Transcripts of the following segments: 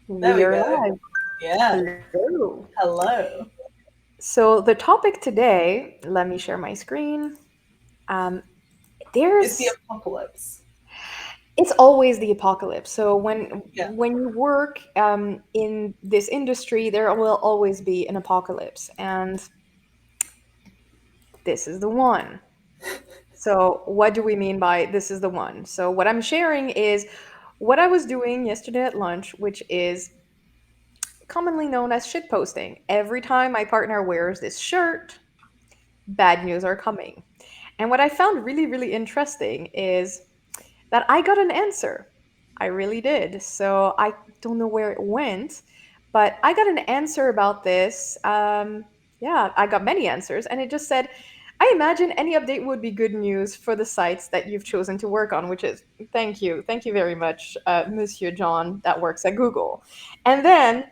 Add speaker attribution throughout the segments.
Speaker 1: There
Speaker 2: We
Speaker 1: we
Speaker 2: are
Speaker 1: go.
Speaker 2: live.
Speaker 1: Yeah.
Speaker 2: Hello.
Speaker 1: Hello.
Speaker 2: So, the topic today, let me share my screen. Um,
Speaker 1: It's the
Speaker 2: there's,
Speaker 1: apocalypse.
Speaker 2: it's always the apocalypse. So, when
Speaker 1: Yeah.
Speaker 2: when you work in this industry, there will always be an apocalypse, and this is the one. So, what do we mean by this is the one? So, what I'm sharing is what I was doing yesterday at lunch, which is commonly known as shitposting. Every time my partner wears this shirt, bad news are coming. And what I found really, really interesting is that I got an answer. I really did. So I don't know where it went, but I got an answer about this. Yeah, I got many answers, and it just said, I imagine any update would be good news for the sites that you've chosen to work on, which is thank you very much, Monsieur John, that works at Google. And then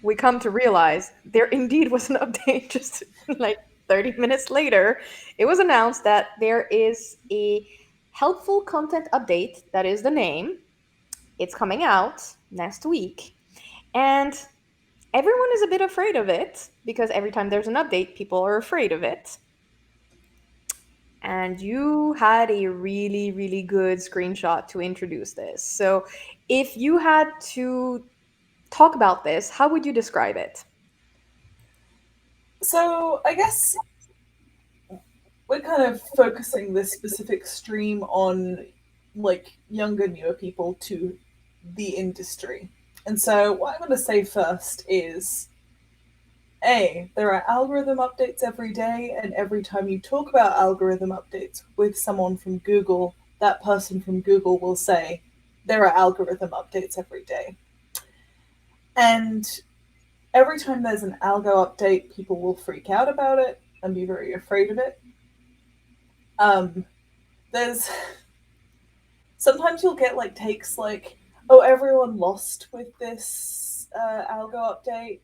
Speaker 2: we come to realize there indeed was an update just like 30 minutes later. It was announced that there is a helpful content update, that is the name. It's coming out next week. And everyone is a bit afraid of it because every time there's an update, people are afraid of it. And you had a really, really good screenshot to introduce this. So if you had to talk about this, how would you describe it?
Speaker 1: So I guess we're kind of focusing this specific stream on like younger, newer people to the industry. And so what I'm going to say first is there are algorithm updates every day, and every time you talk about algorithm updates with someone from Google, that person from Google will say, there are algorithm updates every day. And every time there's an algo update, people will freak out about it and be very afraid of it. Um, there's sometimes you'll get like takes like, oh, everyone lost with this algo update,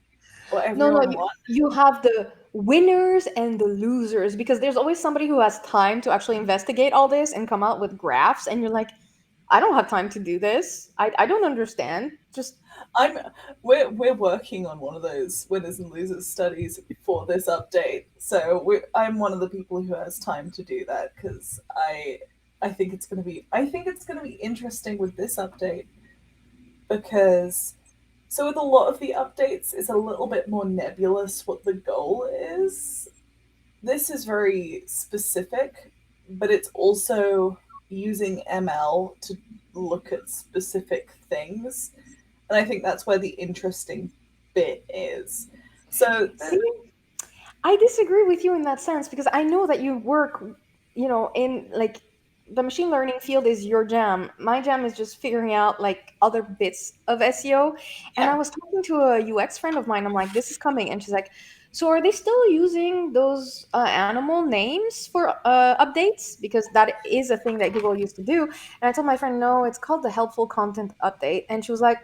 Speaker 1: or
Speaker 2: No, no,
Speaker 1: everyone won.
Speaker 2: you have the winners and the losers because there's always somebody who has time to actually investigate all this and come out with graphs, and you're like, I don't have time to do this. I don't understand. Just
Speaker 1: I'm we're working on one of those winners and losers studies for this update. So I'm one of the people who has time to do that because I think it's gonna be interesting with this update because so with a lot of the updates it's a little bit more nebulous what the goal is. This is very specific, but it's also using ML to look at specific things. And I think that's where the interesting bit is. So,
Speaker 2: see, I disagree with you in that sense because I know that you work, in like the machine learning field is your jam. My jam is just figuring out like other bits of SEO. And I
Speaker 1: yeah.
Speaker 2: was talking to a UX friend of mine. I'm like, this is coming. And she's like, so are they still using those animal names for updates? Because that is a thing that Google used to do. And I told my friend, no, it's called the helpful content update. And she was like,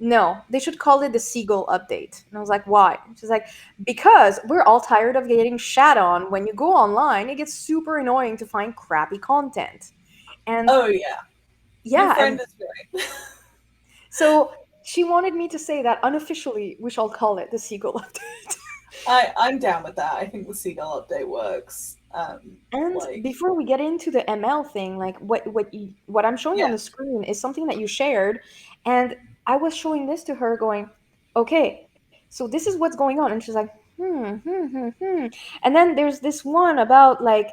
Speaker 2: no, they should call it the seagull update. And I was like, why? She's like, because we're all tired of getting shat on. When you go online, it gets super annoying to find crappy content. And
Speaker 1: Oh, yeah. Your
Speaker 2: yeah,
Speaker 1: friend
Speaker 2: and
Speaker 1: is right.
Speaker 2: so she wanted me to say that unofficially we shall call it the seagull update.
Speaker 1: I'm down with that. I think the seagull update works.
Speaker 2: And
Speaker 1: Like,
Speaker 2: before we get into the ML thing, like what I'm showing on
Speaker 1: yeah,
Speaker 2: the screen is something that you shared, and I was showing this to her, going, "Okay, so this is what's going on," and she's like, "Hmm." And then there's this one about like,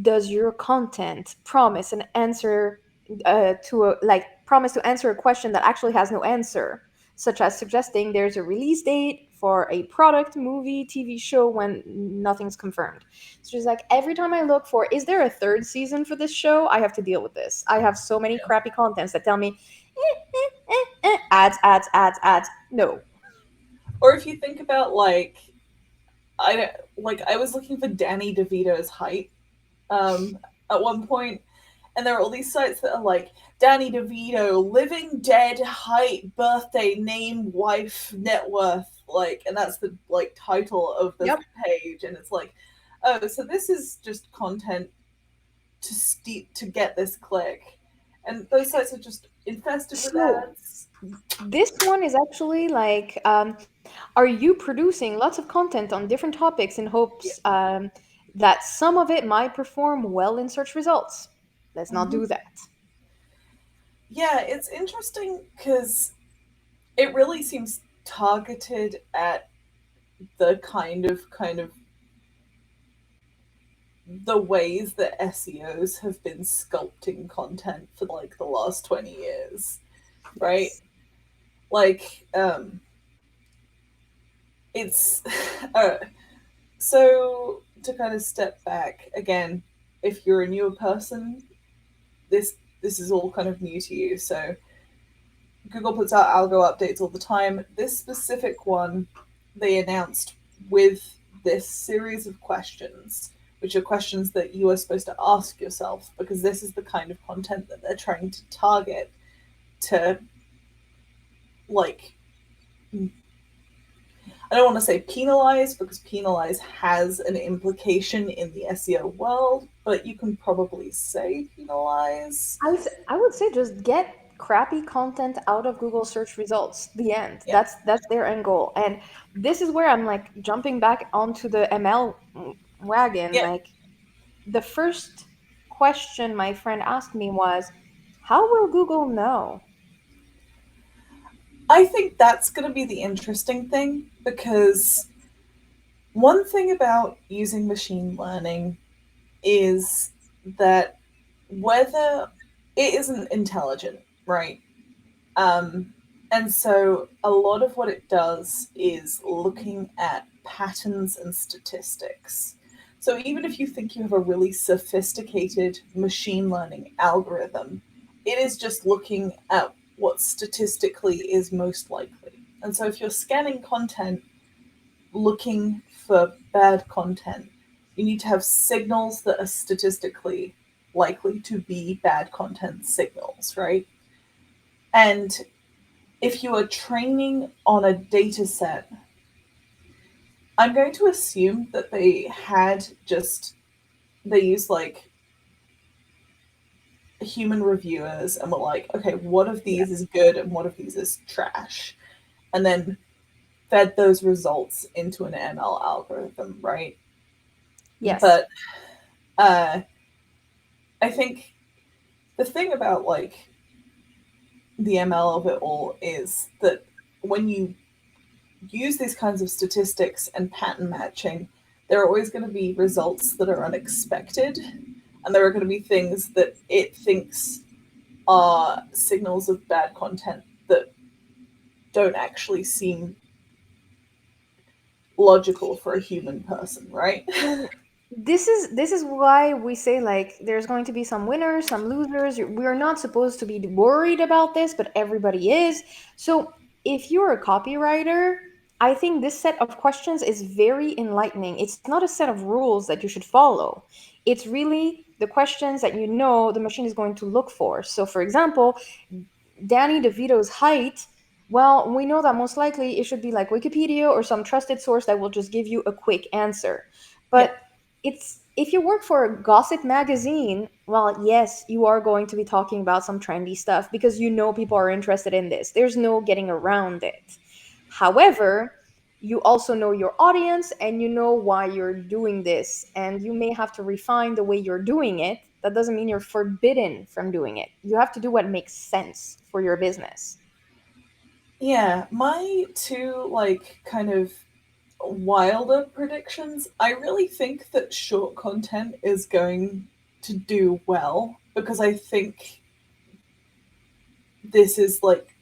Speaker 2: does your content promise an answer to a like promise to answer a question that actually has no answer, such as suggesting there's a release date for a product, movie, TV show when nothing's confirmed. So she's like, every time I look for, is there a third season for this show? I have to deal with this. I have so many
Speaker 1: yeah.
Speaker 2: crappy contents that tell me, ads, ads, ads, ads. No.
Speaker 1: Or if you think about I was looking for Danny DeVito's height um, at one point, and there are all these sites that are like Danny DeVito, living dead, height, birthday, name, wife, net worth, like, and that's the like title of the
Speaker 2: Yep.
Speaker 1: page, and it's like, oh, so this is just content to get this click, and those sites are just infested with
Speaker 2: So
Speaker 1: ads.
Speaker 2: This one is actually like, are you producing lots of content on different topics in
Speaker 1: Yeah.
Speaker 2: hopes that some of it might perform well in search results? Let's not
Speaker 1: Hmm.
Speaker 2: do that.
Speaker 1: Yeah, it's interesting because it really seems targeted at the kind of the ways that SEOs have been sculpting content for like the last 20 years, right?
Speaker 2: Yes.
Speaker 1: Like, it's uh, so to kind of step back again, if you're a newer person, this is all kind of new to you. So Google puts out algo updates all the time. This specific one they announced with this series of questions, which are questions that you are supposed to ask yourself because this is the kind of content that they're trying to target to, like, I don't want to say penalize because penalize has an implication in the SEO world, but you can probably say penalize.
Speaker 2: I would say just get crappy content out of Google search results. The end.
Speaker 1: Yeah.
Speaker 2: That's their end goal. And this is where I'm like jumping back onto the ML wagon.
Speaker 1: Yeah.
Speaker 2: Like the first question my friend asked me was, how will Google know?
Speaker 1: I think that's going to be the interesting thing because one thing about using machine learning is that whether it isn't intelligent, right? Um, and so a lot of what it does is looking at patterns and statistics. So even if you think you have a really sophisticated machine learning algorithm, it is just looking at what statistically is most likely. And so if you're scanning content looking for bad content, you need to have signals that are statistically likely to be bad content signals, right? And if you are training on a data set, I'm going to assume that they used like human reviewers and were like, okay, what of
Speaker 2: Yeah.
Speaker 1: these is good and what of these is trash? And then fed those results into an ML algorithm, right?
Speaker 2: Yes.
Speaker 1: But uh, I think the thing about like the ML of it all is that when you use these kinds of statistics and pattern matching, there are always going to be results that are unexpected, and there are going to be things that it thinks are signals of bad content that don't actually seem logical for a human person, right?
Speaker 2: And this is why we say like there's going to be some winners, some losers. We're not supposed to be worried about this, but everybody is. So if you're a copywriter, I think this set of questions is very enlightening. It's not a set of rules that you should follow. It's really the questions that you know the machine is going to look for. So for example, Danny DeVito's height, well, we know that most likely it should be like Wikipedia or some trusted source that will just give you a quick answer.
Speaker 1: Yeah.
Speaker 2: But it's if you work for a gossip magazine, well, yes, you are going to be talking about some trendy stuff because you know people are interested in this. There's no getting around it. However, you also know your audience and you know why you're doing this, and you may have to refine the way you're doing it. That doesn't mean you're forbidden from doing it. You have to do what makes sense for your business.
Speaker 1: Yeah, my two like kind of wilder predictions, I really think that short content is going to do well because I think this is like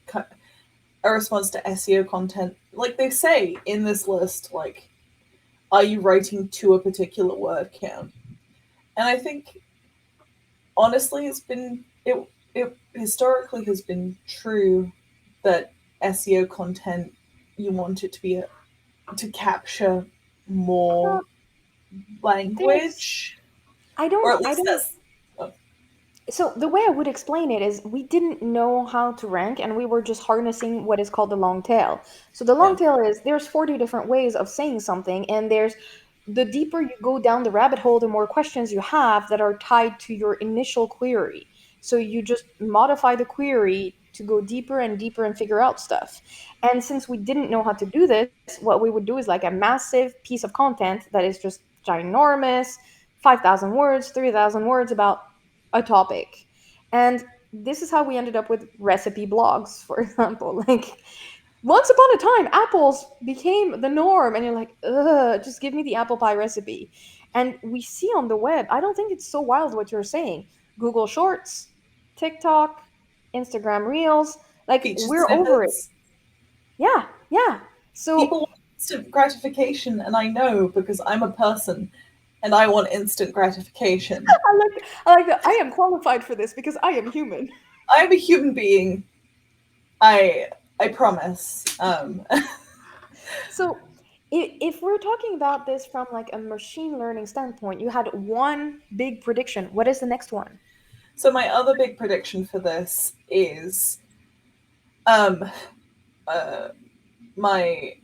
Speaker 1: a response to SEO content. Like they say in this list, like, are you writing to a particular word count? And I think honestly, it historically has been true that SEO content you want it to be to capture more
Speaker 2: Well, there's
Speaker 1: language, or at
Speaker 2: I
Speaker 1: least
Speaker 2: don't
Speaker 1: that's oh,
Speaker 2: so the way I would explain it is we didn't know how to rank and we were just harnessing what is called the long tail. So the long
Speaker 1: yeah,
Speaker 2: tail is there's 40 different ways of saying something, and there's the deeper you go down the rabbit hole, the more questions you have that are tied to your initial query. So you just modify the query to go deeper and deeper and figure out stuff. And since we didn't know how to do this, what we would do is like a massive piece of content that is just ginormous, 5,000 words, 3,000 words about a topic. And this is how we ended up with recipe blogs, for example. Like, once upon a time, apples became the norm, and you're like, ugh, just give me the apple pie recipe. And we see on the web, I don't think it's so wild what you're saying. Google Shorts, TikTok, Instagram Reels, like,
Speaker 1: Featured
Speaker 2: we're over it.
Speaker 1: snippets.
Speaker 2: Yeah, yeah. So
Speaker 1: People want instant gratification, and I know because I'm a person and I want instant gratification.
Speaker 2: I like that. I am qualified for this because I am human.
Speaker 1: I'm a human being. I I promise.
Speaker 2: So if we're talking about this from like a machine learning standpoint, you had one big prediction. What is the next one?
Speaker 1: So my other big prediction for this is um uh my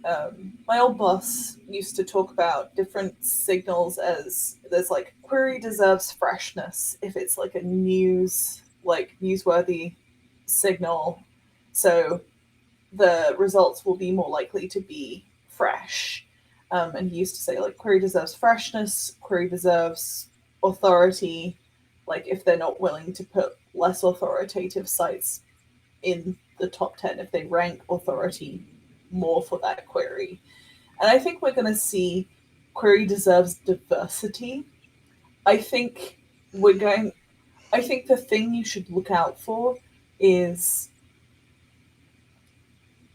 Speaker 1: old boss used to talk about different signals as there's like query deserves freshness if it's like a newsworthy signal. So the results will be more likely to be fresh. And he used to say like query deserves freshness, query deserves authority. Like if they're not willing to put less authoritative sites in the top 10, if they rank authority more for that query. And I think we're going to see query deserves diversity. I think we're going, I think the thing you should look out for is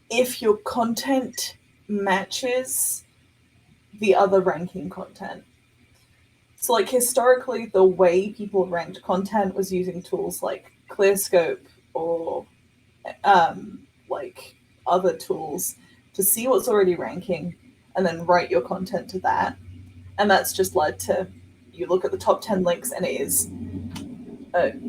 Speaker 1: if your content matches the other ranking content. So, like, historically, the way people ranked content was using tools like ClearScope or like other tools to see what's already ranking and then write your content to that. And that's just led to you look at the top 10 links and it is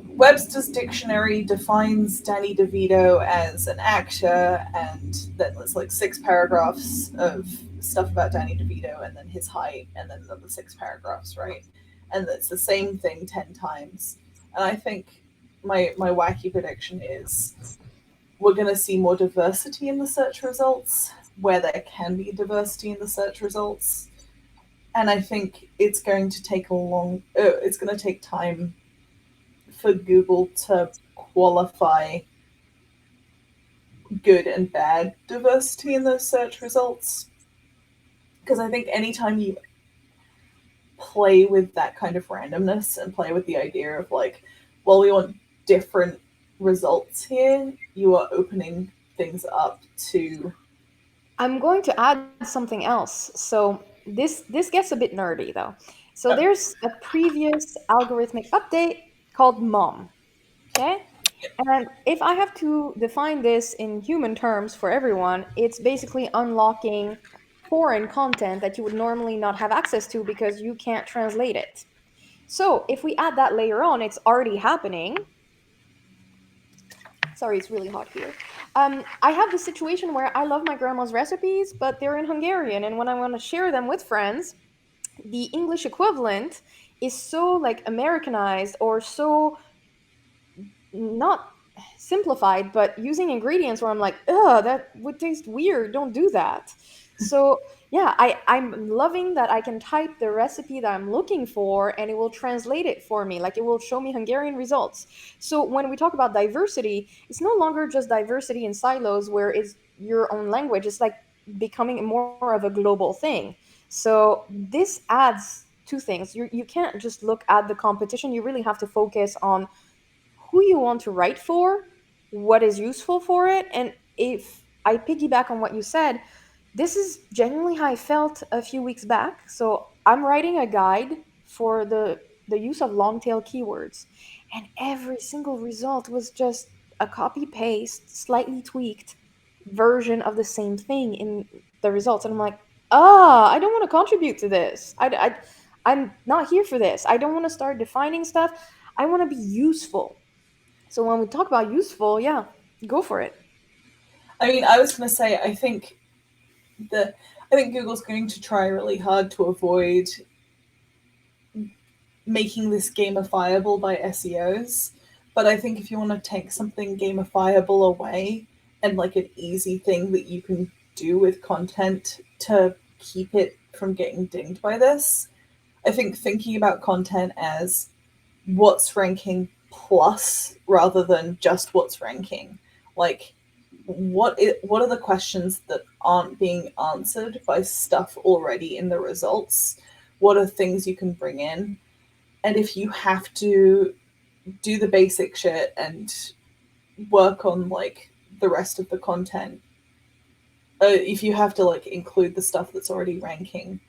Speaker 1: Webster's dictionary defines Danny DeVito as an actor, and then there's like 6 paragraphs of stuff about Danny DeVito, and then his height, and then another 6 paragraphs, right? And it's the same thing 10 times. And I think my wacky prediction is we're going to see more diversity in the search results, where there can be diversity in the search results. And I think it's going to take it's going to take time for Google to qualify good and bad diversity in those search results. Because I think anytime you play with that kind of randomness and play with the idea of like, well, we want different results here, you are opening things up to.
Speaker 2: I'm going to add something else. So this gets a bit nerdy though. So there's a previous algorithmic update called MOM. Okay? And if I have to define this in human terms for everyone, it's basically unlocking foreign content that you would normally not have access to because you can't translate it. So if we add that layer on, it's already happening. Sorry, it's really hot here. I have the situation where I love my grandma's recipes, but they're in Hungarian, and when I want to share them with friends, the English equivalent is so like Americanized or so not simplified, but using ingredients where I'm like, ugh, that would taste weird. Don't do that. So yeah, I'm loving that I can type the recipe that I'm looking for and it will translate it for me. Like it will show me Hungarian results. So when we talk about diversity, it's no longer just diversity in silos where it's your own language. It's like becoming more of a global thing. So this adds two things. You can't just look at the competition. You really have to focus on who you want to write for, what is useful for it. And if I piggyback on what you said, this is genuinely how I felt a few weeks back. So I'm writing a guide for the use of long tail keywords, and every single result was just a copy paste, slightly tweaked version of the same thing in the results. And I'm like, I don't want to contribute to this. I'm not here for this. I don't want to start defining stuff. I want to be useful. So when we talk about useful, yeah, go for it.
Speaker 1: I mean, I was going to say, I think Google's going to try really hard to avoid making this gamifiable by SEOs, But I think if you want to take something gamifiable away and like an easy thing that you can do with content to keep it from getting dinged by this, I think thinking about content as what's ranking plus rather than just what's ranking. Like what are the questions that aren't being answered by stuff already in the results? What are things you can bring in? And if you have to do the basic shit and work on like the rest of the content, if you have to like include the stuff that's already ranking,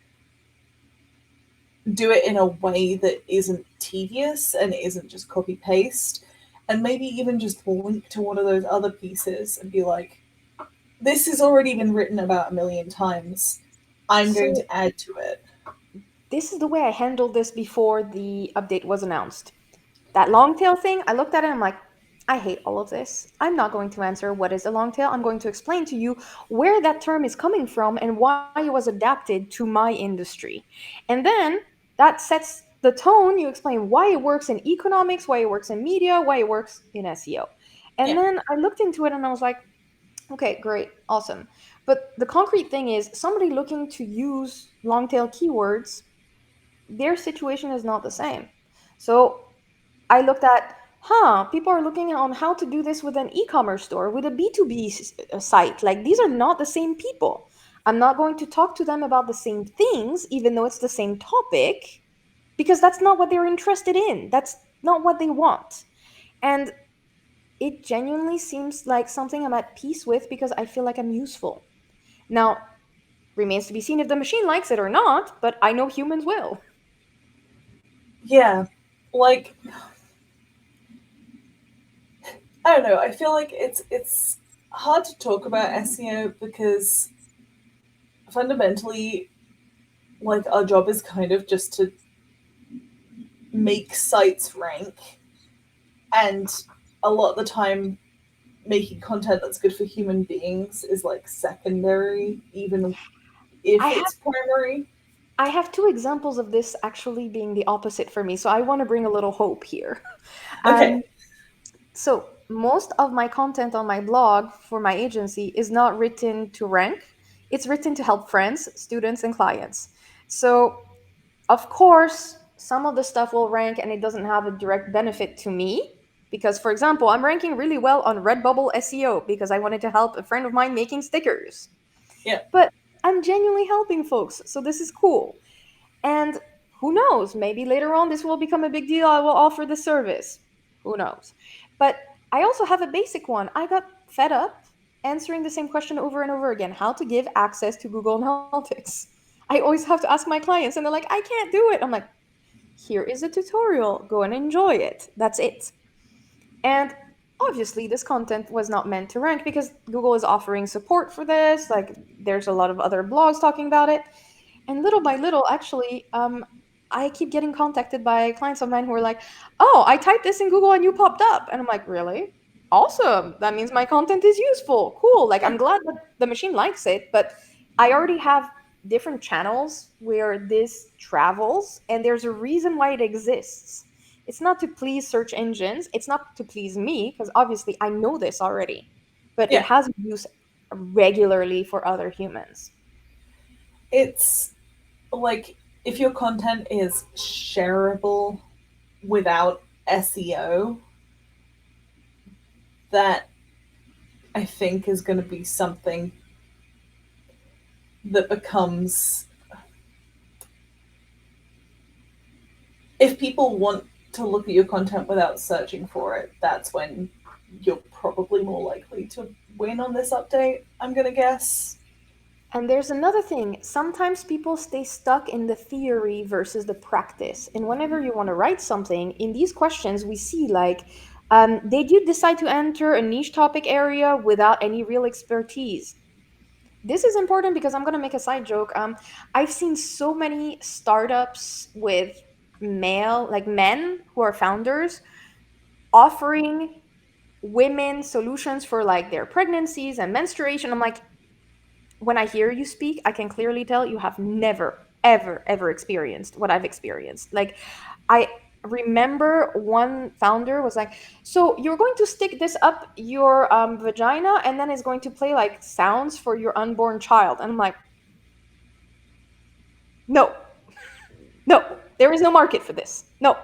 Speaker 1: do it in a way that isn't tedious and isn't just copy paste, and maybe even just link to one of those other pieces and be like, this has already been written about a million times, I'm going
Speaker 2: So
Speaker 1: to add to it.
Speaker 2: this is the way I handled this before the update was announced. That long tail thing, I looked at it and I'm like, I hate all of this. I'm not going to answer what is a long tail. I'm going to explain to you where that term is coming from and why it was adapted to my industry. And then that sets the tone. You explain why it works in economics, why it works in media, why it works in SEO. And
Speaker 1: Yeah,
Speaker 2: then I looked into it and I was like, okay, great, awesome. But the concrete thing is somebody looking to use long tail keywords, their situation is not the same. So I looked at, people are looking on how to do this with an e-commerce store, with a B2B site. Like these are not the same people. I'm not going to talk to them about the same things, even though it's the same topic, because that's not what they're interested in. That's not what they want. And it genuinely seems like something I'm at peace with because I feel like I'm useful. Now, remains to be seen if the machine likes it or not, but I know humans will.
Speaker 1: yeah, like I don't know. I feel like it's hard to talk about SEO because fundamentally, like our job is kind of just to make sites rank, and a lot of the time, making content that's good for human beings is like secondary, even
Speaker 2: I
Speaker 1: if
Speaker 2: have
Speaker 1: it's primary.
Speaker 2: I have two examples of this actually being the opposite for me, so I want to bring a little hope here.
Speaker 1: Okay,
Speaker 2: Um, so most of my content on my blog for my agency is not written to rank. It's written to help friends, students, and clients. So of course, some of the stuff will rank and it doesn't have a direct benefit to me. Because, for example, I'm ranking really well on Redbubble SEO because I wanted to help a friend of mine making stickers.
Speaker 1: yeah,
Speaker 2: But I'm genuinely helping folks, so this is cool. And who knows, maybe later on this will become a big deal. I will offer the service. Who knows? But I also have a basic one. I got fed up answering the same question over and over again, how to give access to Google Analytics. I always have to ask my clients, and they're like, I can't do it. I'm like, here is a tutorial. Go and enjoy it. That's it. And obviously, this content was not meant to rank because Google is offering support for this. Like, there's a lot of other blogs talking about it. And little by little, actually, I keep getting contacted by clients of mine who are like, "Oh, I typed this in Google and you popped up," and I'm like, "Really? Awesome! That means my content is useful. Cool. Like,
Speaker 1: yeah,
Speaker 2: I'm glad that the machine likes it." But I already have different channels where this travels, and there's a reason why it exists. It's not to please search engines. It's not to please me, because obviously I know this already. But it
Speaker 1: yeah.
Speaker 2: has use regularly for other humans.
Speaker 1: It's like if your content is shareable without SEO, that I think is going to be something that becomes, if people want to look at your content without searching for it, that's when you're probably more likely to win on this update, I'm going to guess.
Speaker 2: And there's another thing. Sometimes people stay stuck in the theory versus the practice. And whenever you want to write something, in these questions, we see like, did you decide to enter a niche topic area without any real expertise? This is important because I'm going to make a side joke. I've seen so many startups with like men who are founders, offering women solutions for like their pregnancies and menstruation. I'm like, when I hear you speak, I can clearly tell you have never, ever, ever experienced what I've experienced. Like, I remember one founder was like, so you're going to stick this up your vagina and then it's going to play like sounds for your unborn child. And I'm like, no, no, there is no market for this. No.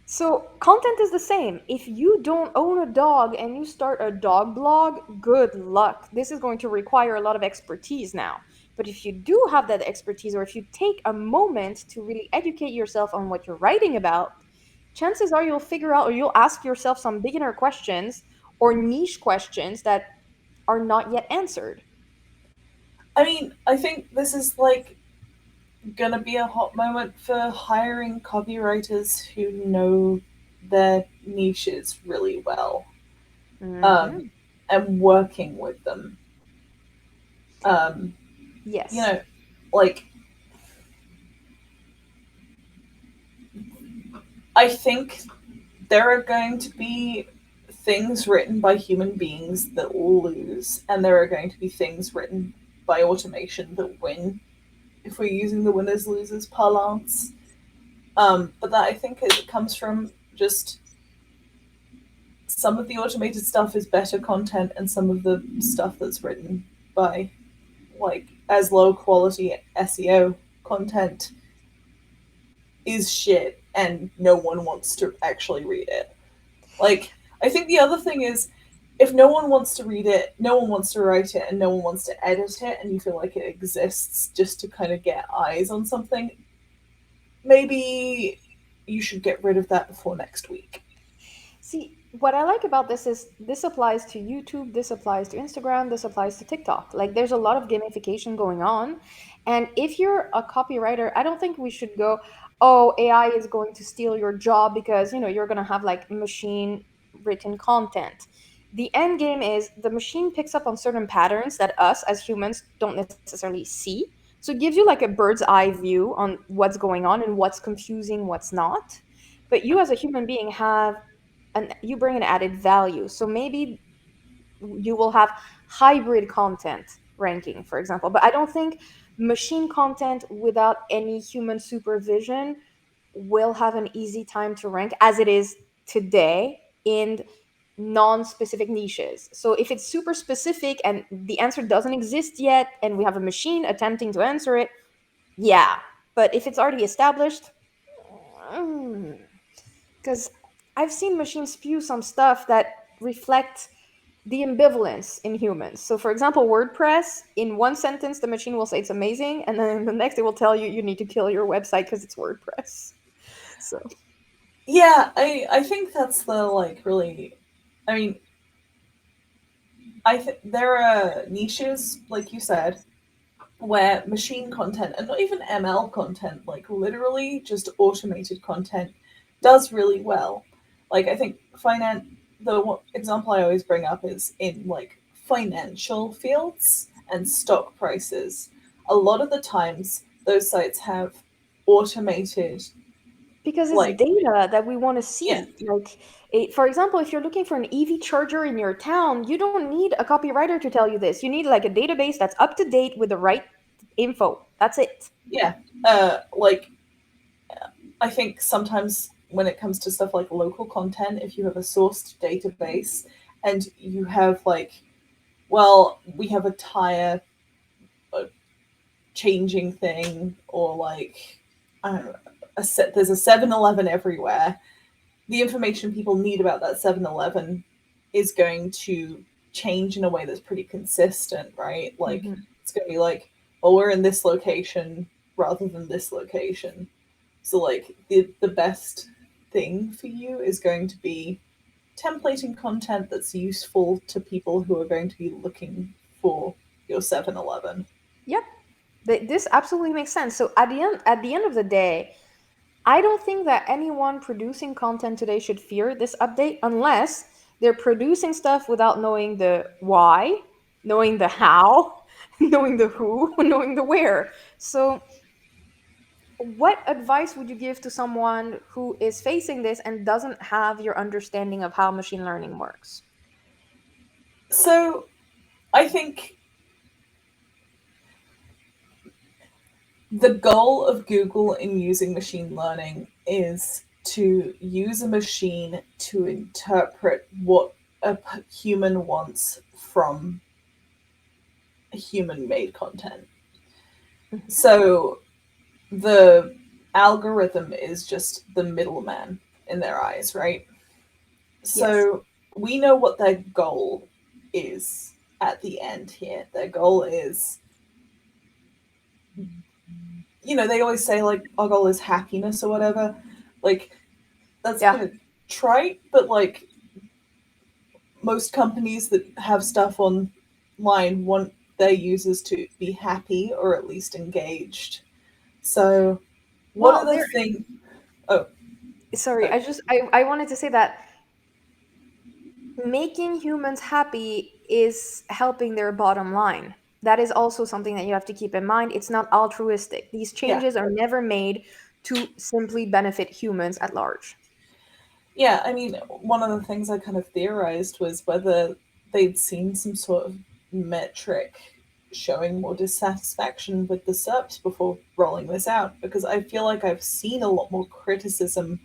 Speaker 2: So content is the same. If you don't own a dog and you start a dog blog, good luck. This is going to require a lot of expertise now. But if you do have that expertise, or if you take a moment to really educate yourself on what you're writing about, chances are you'll figure out, or you'll ask yourself some beginner questions or niche questions that are not yet answered.
Speaker 1: I mean, I think this is like gonna be a hot moment for hiring copywriters who know their niches really well, um,
Speaker 2: Hmm.
Speaker 1: and working with them. Um, you
Speaker 2: Yes.
Speaker 1: know, like I think there are going to be things written by human beings that lose, and there are going to be things written by automation that win, if we're using the winners losers parlance. But that I think it comes from just some of the automated stuff is better content, and some of the stuff that's written by like as low quality SEO content is shit, and no one wants to actually read it. Like, I think the other thing is, if no one wants to read it, no one wants to write it, and no one wants to edit it, and you feel like it exists just to kind of get eyes on something, maybe you should get rid of that before next week.
Speaker 2: See, what I like about this is this applies to YouTube, this applies to Instagram, this applies to TikTok. Like there's a lot of gamification going on. And if you're a copywriter, I don't think we should go, oh, AI is going to steal your job because, you're going to have like machine written content. The end game is the machine picks up on certain patterns that us as humans don't necessarily see. So it gives you like a bird's eye view on what's going on and what's confusing, what's not. But you as a human being have and you bring an added value. So maybe you will have hybrid content ranking, for example. But I don't think machine content without any human supervision will have an easy time to rank as it is today in non-specific niches. So if it's super specific and the answer doesn't exist yet and we have a machine attempting to answer it, yeah. But if it's already established, mm, because I've seen machines spew some stuff that reflect the ambivalence in humans. So, for example, WordPress, in one sentence, the machine will say it's amazing, and then in the next, it will tell you you need to kill your website because it's WordPress. So,
Speaker 1: Yeah, I think that's the like really. I mean, there are niches like you said where machine content and not even ML content, like literally just automated content, does really well. Like I think finance. Example I always bring up is in like financial fields and stock prices. A lot of the times, those sites have automated
Speaker 2: because it's
Speaker 1: like
Speaker 2: data that we want to
Speaker 1: yeah
Speaker 2: see. Like, for example, if you're looking for an EV charger in your town, you don't need a copywriter to tell you this. You need like a database that's up to date with the right info. That's it.
Speaker 1: yeah like I think sometimes when it comes to stuff like local content, if you have a sourced database and you have like, well, we have a tire changing thing, or like, I don't know, there's a 7-Eleven everywhere. The information people need about that 7-Eleven is going to change in a way that's pretty consistent, right? Like,
Speaker 2: Mhm.
Speaker 1: it's going to be like, well, we're in this location rather than this location. So like the best thing for you is going to be templating content that's useful to people who are going to be looking for your 7-Eleven.
Speaker 2: Yep. This absolutely makes sense. So at the end of the day, I don't think that anyone producing content today should fear this update unless they're producing stuff without knowing the why, knowing the how, knowing the who, knowing the where. So, what advice would you give to someone who is facing this and doesn't have your understanding of how machine learning works?
Speaker 1: So I think The goal of Google in using machine learning is to use a machine to interpret what a human wants from human made content.
Speaker 2: Mhm.
Speaker 1: So the algorithm is just the middleman in their eyes, right?
Speaker 2: Yes.
Speaker 1: So we know what their goal is at the end here. Their goal is, they always say, like, our goal is happiness or whatever. Like, that's
Speaker 2: Yeah.
Speaker 1: kind of trite, but like, most companies that have stuff online want their users to be happy or at least engaged. So, what are
Speaker 2: Well,
Speaker 1: the
Speaker 2: there.
Speaker 1: things? Oh,
Speaker 2: Sorry,
Speaker 1: oh,
Speaker 2: I wanted to say that making humans happy is helping their bottom line. That is also something that you have to keep in mind. It's not altruistic. These
Speaker 1: yeah.
Speaker 2: changes are never made to simply benefit humans at large.
Speaker 1: Yeah, I mean, one of the things I kind of theorized was whether they'd seen some sort of metric showing more dissatisfaction with the SERPs before rolling this out, because I feel like I've seen a lot more criticism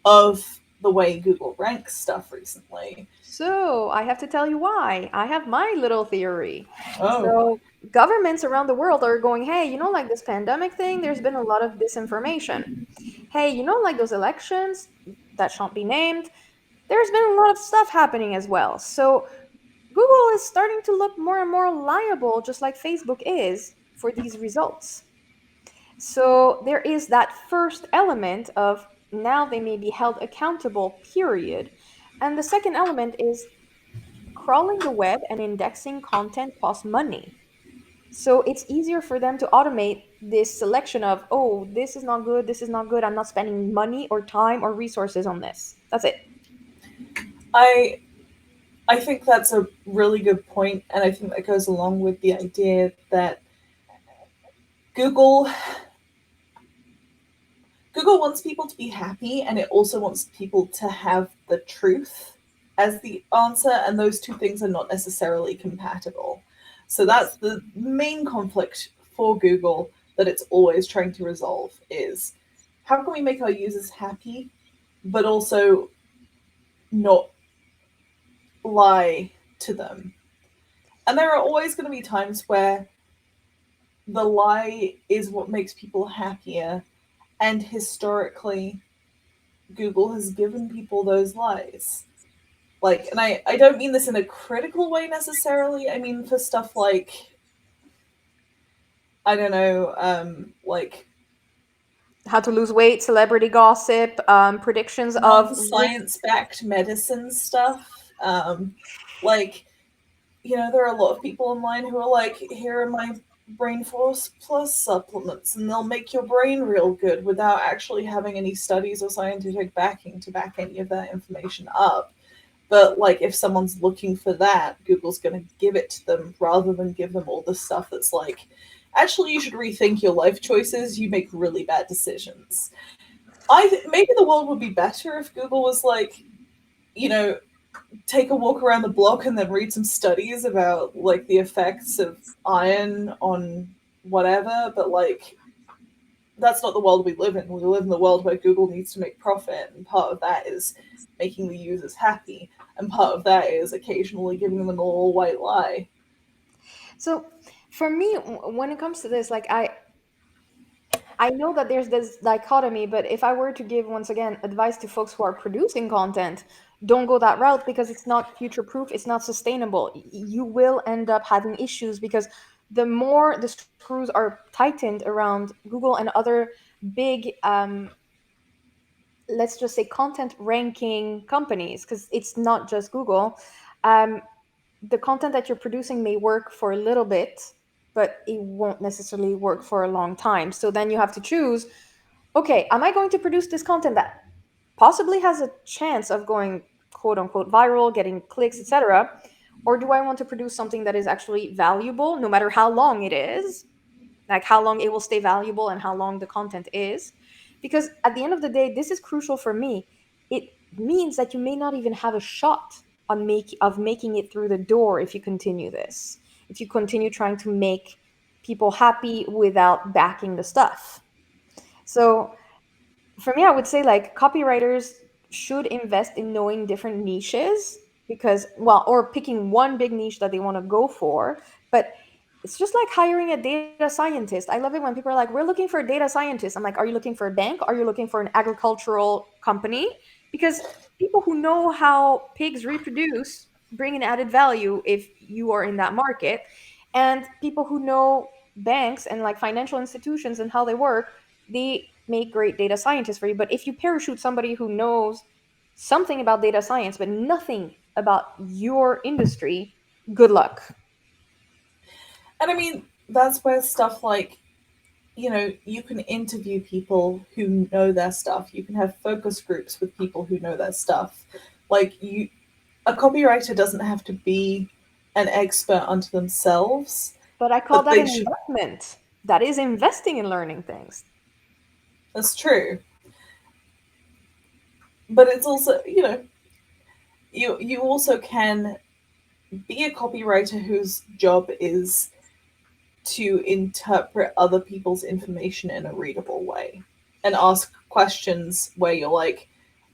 Speaker 1: of the way Google ranks stuff recently.
Speaker 2: So, I have to tell you why. I have my little theory.
Speaker 1: Oh,
Speaker 2: So, governments around the world are going, hey, like this pandemic thing, there's been a lot of disinformation. Hey, like those elections that shan't be named, there's been a lot of stuff happening as well. So, Google is starting to look more and more liable, just like Facebook is, for these results. So there is that first element of now they may be held accountable, period. And the second element is crawling the web and indexing content costs money. So it's easier for them to automate this selection of, oh, this is not good, this is not good, I'm not spending money or time or resources on this. That's it.
Speaker 1: I I think that's a really good point, and I think that goes along with the idea that Google Google wants people to be happy, and it also wants people to have the truth as the answer, and those two things are not necessarily compatible. So that's
Speaker 2: Yes.
Speaker 1: the main conflict for Google that it's always trying to resolve is how can we make our users happy, but also not lie to them? And there are always going to be times where the lie is what makes people happier, and historically, Google has given people those lies. Like, and I don't mean this in a critical way necessarily. I mean for stuff like, I don't know, like
Speaker 2: How to lose weight, celebrity gossip, predictions of risk.
Speaker 1: non-science backed medicine stuff. Like, there are a lot of people online who are like, here are my Brain Force Plus supplements, and they'll make your brain real good without actually having any studies or scientific backing to back any of that information up. But like, if someone's looking for that, Google's going to give it to them rather than give them all the stuff that's like, actually, you should rethink your life choices. You make really bad decisions. Maybe the world would be better if Google was like, you know, take a walk around the block and then read some studies about like the effects of iron on whatever. But like, that's not the world we live in. We live in the world where Google needs to make profit, and part of that is making the users happy, and part of that is occasionally giving them a little white lie.
Speaker 2: So for me, when it comes to this, like I know that there's this dichotomy, but if I were to give once again advice to folks who are producing content, don't go that route because it's not future proof, it's not sustainable. You will end up having issues because the more the screws are tightened around Google and other big, let's just say, content ranking companies, because it's not just Google. Um, the content that you're producing may work for a little bit, but it won't necessarily work for a long time. So then you have to choose, okay, am I going to produce this content that possibly has a chance of going quote unquote viral, getting clicks, etc.? Or do I want to produce something that is actually valuable, no matter how long it is, like how long it will stay valuable and how long the content is? Because at the end of the day, this is crucial for me. It means that you may not even have a shot making it through the door if you continue this. If you continue trying to make people happy without backing the stuff. So for me, I would say like copywriters should invest in knowing different niches because, well, or picking one big niche that they want to go for. But it's just like hiring a data scientist. I love it when people are like, we're looking for a data scientist. I'm like, are you looking for a bank? Are you looking for an agricultural company? Because people who know how pigs reproduce bring an added value if you are in that market. And people who know banks and like financial institutions and how they work, they make great data scientists for you. But if you parachute somebody who knows something about data science but nothing about your industry, good luck.
Speaker 1: And I mean, that's where stuff like, you can interview people who know their stuff. You can have focus groups with people who know their stuff. Like a copywriter doesn't have to be an expert unto themselves,
Speaker 2: But I call
Speaker 1: but
Speaker 2: that
Speaker 1: they
Speaker 2: an
Speaker 1: should.
Speaker 2: investment. That is investing in learning things.
Speaker 1: That's true. But it's also, you also can be a copywriter whose job is to interpret other people's information in a readable way and ask questions where you're like,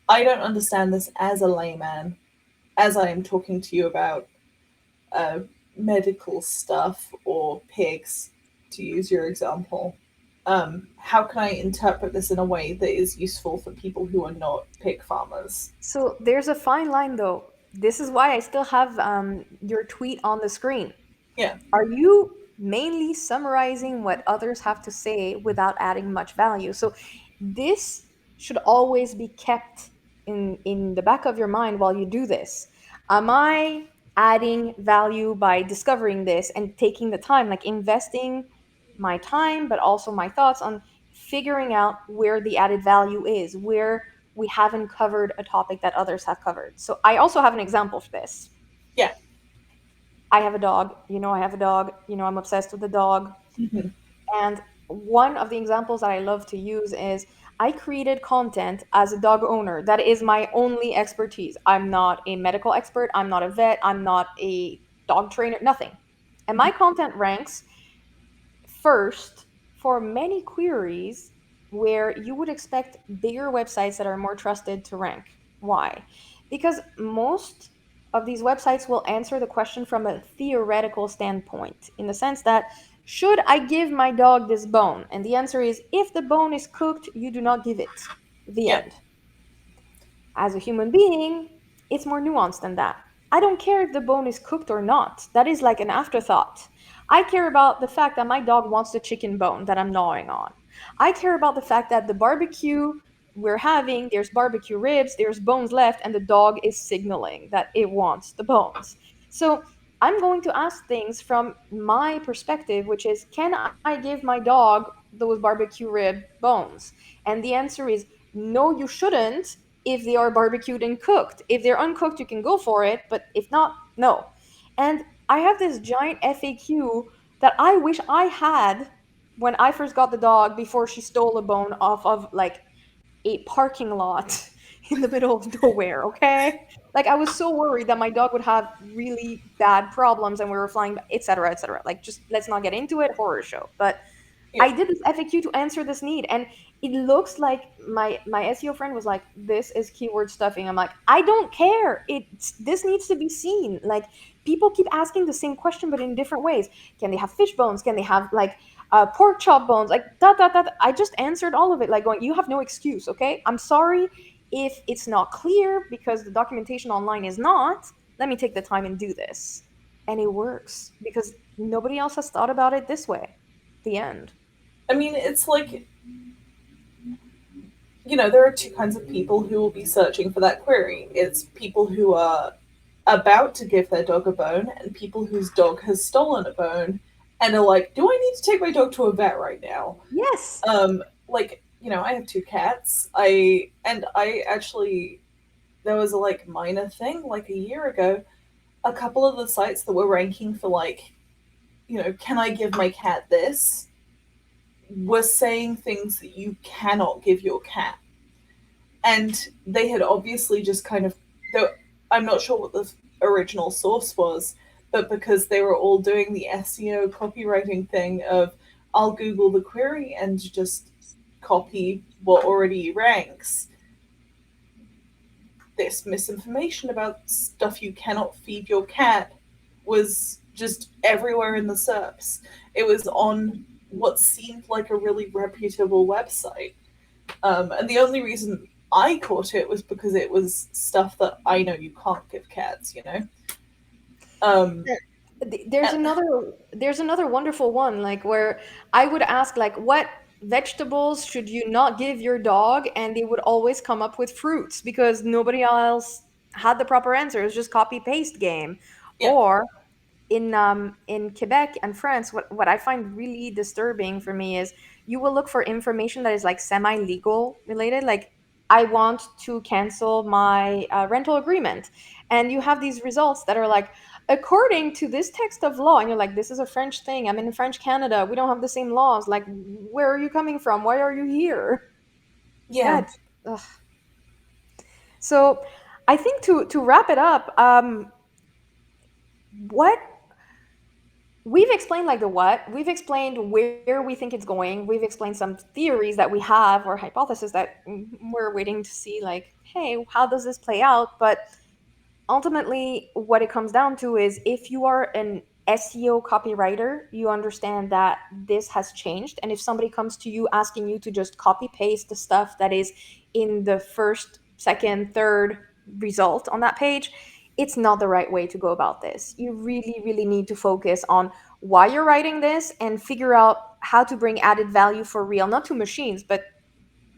Speaker 1: I don't understand this as a layman, as I am talking to you about uh, medical stuff or pigs, to use your example. How can I interpret this in a way that is useful for people who are not pig farmers?
Speaker 2: So there's a fine line though. This is why I still have your tweet on the screen.
Speaker 1: Yeah,
Speaker 2: Are you mainly summarizing what others have to say without adding much value? So this should always be kept in the back of your mind while you do this. Am I adding value by discovering this and taking the time, like investing my time, but also my thoughts on figuring out where the added value is, where we haven't covered a topic that others have covered. So I also have an example for this.
Speaker 1: yeah,
Speaker 2: I have a dog. You know, I have a dog. You know, I'm obsessed with the dog.
Speaker 1: hmm
Speaker 2: And one of the examples that I love to use is I created content as a dog owner. That is my only expertise. I'm not a medical expert. I'm not a vet. I'm not a dog trainer, nothing. And my content ranks first for many queries where you would expect bigger websites that are more trusted to rank. Why? Because most of these websites will answer the question from a theoretical standpoint, in the sense that should I give my dog this bone? And the answer is if the bone is cooked, you do not give it. The
Speaker 1: yeah.
Speaker 2: end. As a human being, it's more nuanced than that. I don't care if the bone is cooked or not. That is like an afterthought. I care about the fact that my dog wants the chicken bone that I'm gnawing on. I care about the fact that the barbecue we're having, there's barbecue ribs, there's bones left, and the dog is signaling that it wants the bones. So I'm going to ask things from my perspective, which is can I give my dog those barbecue rib bones? And the answer is no, you shouldn't if they are barbecued and cooked. If they're uncooked, you can go for it, but if not, no. And I have this giant FAQ that I wish I had when I first got the dog before she stole a bone off of like a parking lot in the middle of nowhere, okay? Like I was so worried that my dog would have really bad problems and we were flying, etc., etc. Like just let's not get into it, horror show. But
Speaker 1: Yeah.
Speaker 2: I did this FAQ to answer this need, and it looks like my SEO friend was like, "This is keyword stuffing." I'm like, "I don't care. This needs to be seen. Like, people keep asking the same question, but in different ways. Can they have fish bones? Can they have like pork chop bones? Like that. I just answered all of it, like going, "You have no excuse. Okay, I'm sorry if it's not clear because the documentation online is not. Let me take the time and do this." And it works because nobody else has thought about it this way. The end.
Speaker 1: I mean, it's like, there are two kinds of people who will be searching for that query. It's people who are about to give their dog a bone and people whose dog has stolen a bone and are like, do I need to take my dog to a vet right now?
Speaker 2: Yes.
Speaker 1: Like, I have two cats. I actually, there was a like minor thing like a year ago. A couple of the sites that were ranking for like, can I give my cat this, were saying things that you cannot give your cat. And they had obviously just kind of, though I'm not sure what the original source was, but because they were all doing the SEO copywriting thing of I'll Google the query and just copy what already ranks, this misinformation about stuff you cannot feed your cat was just everywhere in the SERPs. It was on what seemed like a really reputable website. And the only reason I caught it was because it was stuff that I know you can't give cats, you know? Um,
Speaker 2: There's
Speaker 1: and-
Speaker 2: another wonderful one, like where I would ask like what vegetables should you not give your dog, and they would always come up with fruits because nobody else had the proper answer. It was just copy paste game.
Speaker 1: yeah,
Speaker 2: Or in Quebec and France, what I find really disturbing for me is you will look for information that is like semi legal related, like I want to cancel my rental agreement, and you have these results that are like according to this text of law, and you're like, this is a French thing. I'm in French Canada. We don't have the same laws. Like, where are you coming from? Why are you here? Yeah.
Speaker 1: yeah,
Speaker 2: Ugh. So, I think to wrap it up, what we've explained like the what, we've explained where we think it's going, we've explained some theories that we have or hypotheses that we're waiting to see, like, hey, how does this play out? But ultimately what it comes down to is if you are an SEO copywriter, you understand that this has changed. And if somebody comes to you asking you to just copy paste the stuff that is in the first, second, third result on that page, it's not the right way to go about this. You really, really need to focus on why you're writing this and figure out how to bring added value for real, not to machines, but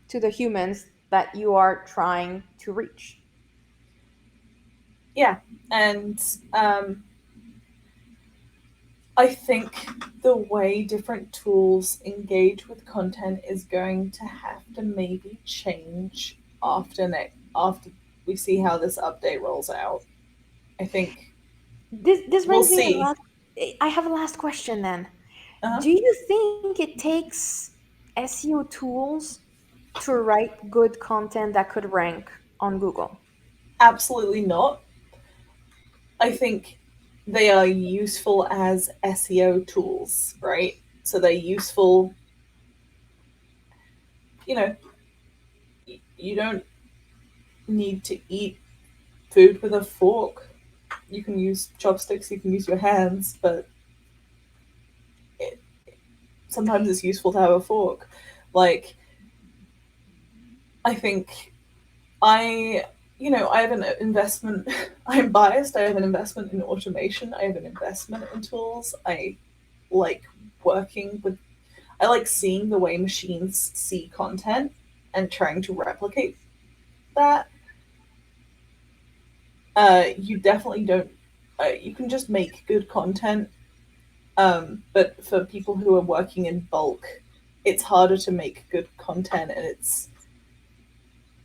Speaker 2: to the humans that you are trying to reach.
Speaker 1: yeah. And I think the way different tools engage with content is going to have to maybe change after we see how this update rolls out. I think
Speaker 2: This
Speaker 1: we'll
Speaker 2: brings me to the
Speaker 1: see.
Speaker 2: last. I have a last question then.
Speaker 1: Uh-huh.
Speaker 2: Do you think it takes SEO tools to write good content that could rank on Google?
Speaker 1: Absolutely not. I think they are useful as SEO tools, right? So they're useful, you know, you don't need to eat food with a fork. You can use chopsticks, you can use your hands, but it, sometimes it's useful to have a fork. Like, I think I, I have an investment. I'm biased. I have an investment in automation. I have an investment in tools. I like working with, I like seeing the way machines see content and trying to replicate that. You definitely don't, you can just make good content. But for people who are working in bulk, it's harder to make good content and it's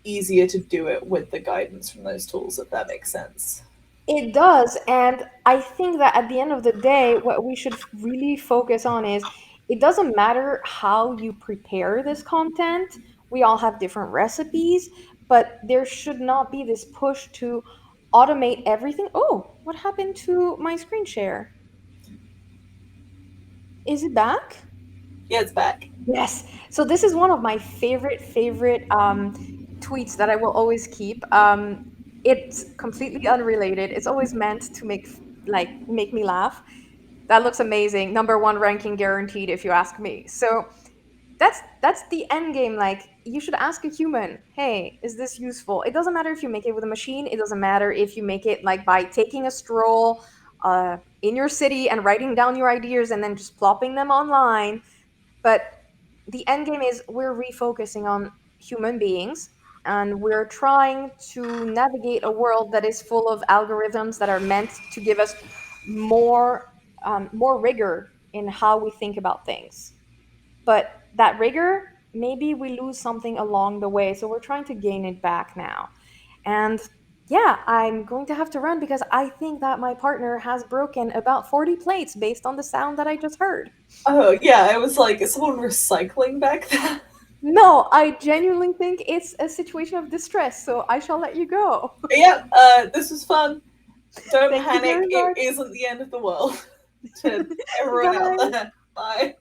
Speaker 1: easier to do it with the guidance from those tools, if that makes sense.
Speaker 2: It does. And I think that at the end of the day, what we should really focus on is it doesn't matter how you prepare this content. We all have different recipes, but there should not be this push to automate everything. Oh, what happened to my screen share? Is it back?
Speaker 1: Yeah, it's back.
Speaker 2: Yes. So this is one of my favorite tweets that I will always keep. It's completely unrelated. It's always meant to make me laugh. That looks amazing. Number one ranking guaranteed, if you ask me. So that's the end game. Like you should ask a human, hey, is this useful? It doesn't matter if you make it with a machine. It doesn't matter if you make it like by taking a stroll in your city and writing down your ideas and then just plopping them online. But the end game is we're refocusing on human beings, and we're trying to navigate a world that is full of algorithms that are meant to give us more more rigor in how we think about things. But that rigor, maybe we lose something along the way, so we're trying to gain it back now. And yeah, I'm going to have to run because I think that my partner has broken about 40 plates based on the sound that I just heard.
Speaker 1: Oh, yeah, I was like, is someone recycling back there?
Speaker 2: No, I genuinely think it's a situation of distress, so I shall let you go.
Speaker 1: Yeah, this was fun. Don't
Speaker 2: Thank you
Speaker 1: panic.
Speaker 2: very
Speaker 1: It
Speaker 2: much.
Speaker 1: isn't the end of the world to everyone out
Speaker 2: Bye.
Speaker 1: there. Bye.